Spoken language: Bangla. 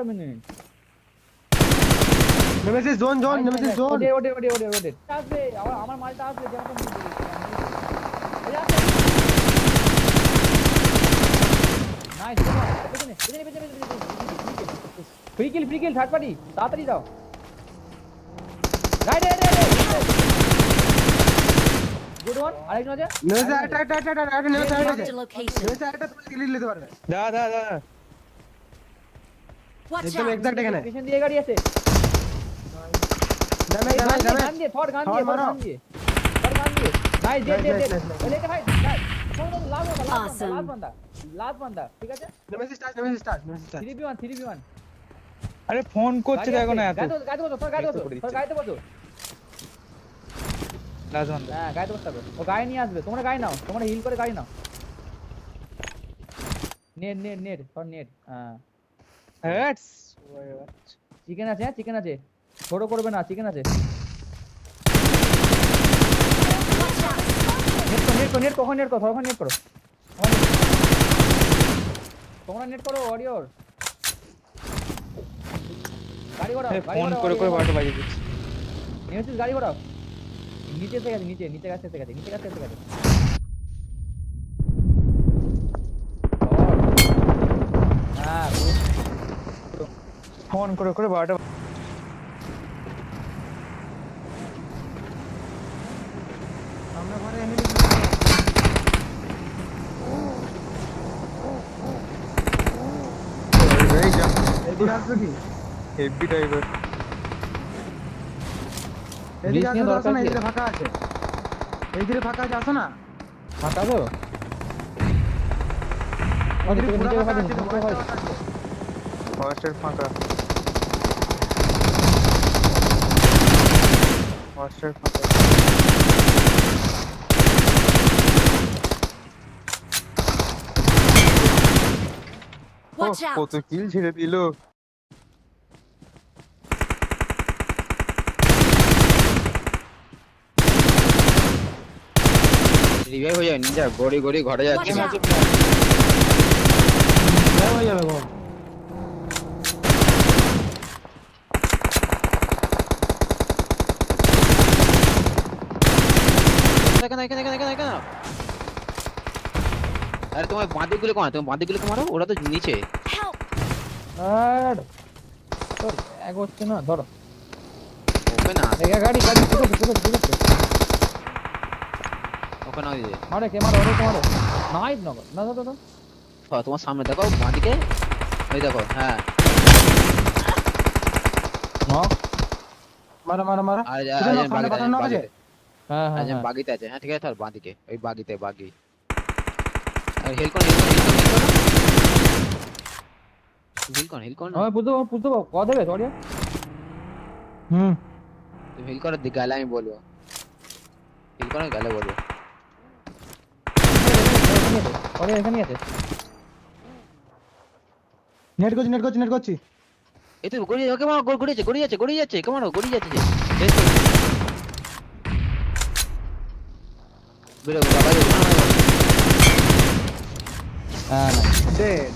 Minute nemesis zone nemesis zone ওডে আসবে আমার মালটা আসবে যেমন nice free kill third party তাড়াতাড়ি দাও রাইট গুড ওয়ান আরেকজন আছে নেমেসিস আটা নেমেসিস আটা Marked a location. নেমেসিস আটা তুমি কিল নিতে পারবে দা Watch একদম out. এক্সাক্ট এখানে পিছন দিয়ে গাড়ি আছে গান দিয়ে থর গান দিয়ে নাইস দে লেটে ভাই লাস্ট বান্দা ঠিক আছে নেমেসিস টাচ 3v1 আরে ফোন করছে দেখো না এত গাড়িতে বসো লাজন হ্যাঁ গাড়িতে বসতে হবে ও গাড়ি নিয়ে আসবে তোমরা গাড়ি নাও তোমরা হিল করে গাড়ি নাও নেট হ্যাঁ হ্যাটস চিকেন আছে ছোট করবে না চিকেন আছে নেট করো তোমরা নেট করো অডিওর গাড়ি ঘোরাও ফোন করে বারোটা বাজিয়ে দিচ্ছি নেমেসিস গাড়ি ঘোরাও নিচে এসে গেছে নিচে গাছে এসে গেছে হ্যাঁ ফোন করে বারোটা সামনে ঘরে এনিমি এই যা এদিকে আসবে কি হেভি ড্রাইভার এদিকে আসো না এদিকে ফাঁকা আছে আসো না ফাঁকা তো এদিকে পুরো নিচে ফাঁকা ফাঁকা আছে ফার্স্টের ফাঁকা Watch out. কত কিল ছেড়ে দিল রিভাইভ হয়ে যাবে নিঞ্জা গড়ি ঘরে যাচ্ছে Watch out. হয়ে যাবে গো এখানে আরে তোমার বাঁদিকগুলো মারো ওরা তো নিচে Help. আর তোর এক হচ্ছে না ধরো ওপেন না গাড়ি ওপেন না দিয়ে মারে কে মারো নাইস না দাদা তোমার সামনে দেখো বাঁদিকে ওই দেখো হ্যাঁ নক মারো আর সামনে পাঠানো আছে হ্যাঁ বাগিতে আছে হ্যাঁ ঠিক আছে তার বাঁদিকে ওই বাগি আর হেল কোন আমি বুঝতে কত দেবে সরি তুমি হেল করে গেলে আমি বলবো হেল করে গেলে বলবো এখানে আছে নেট করছি এই তো গড়িয়ে যাচ্ছে বেরো বাবা হ্যাঁ ডেড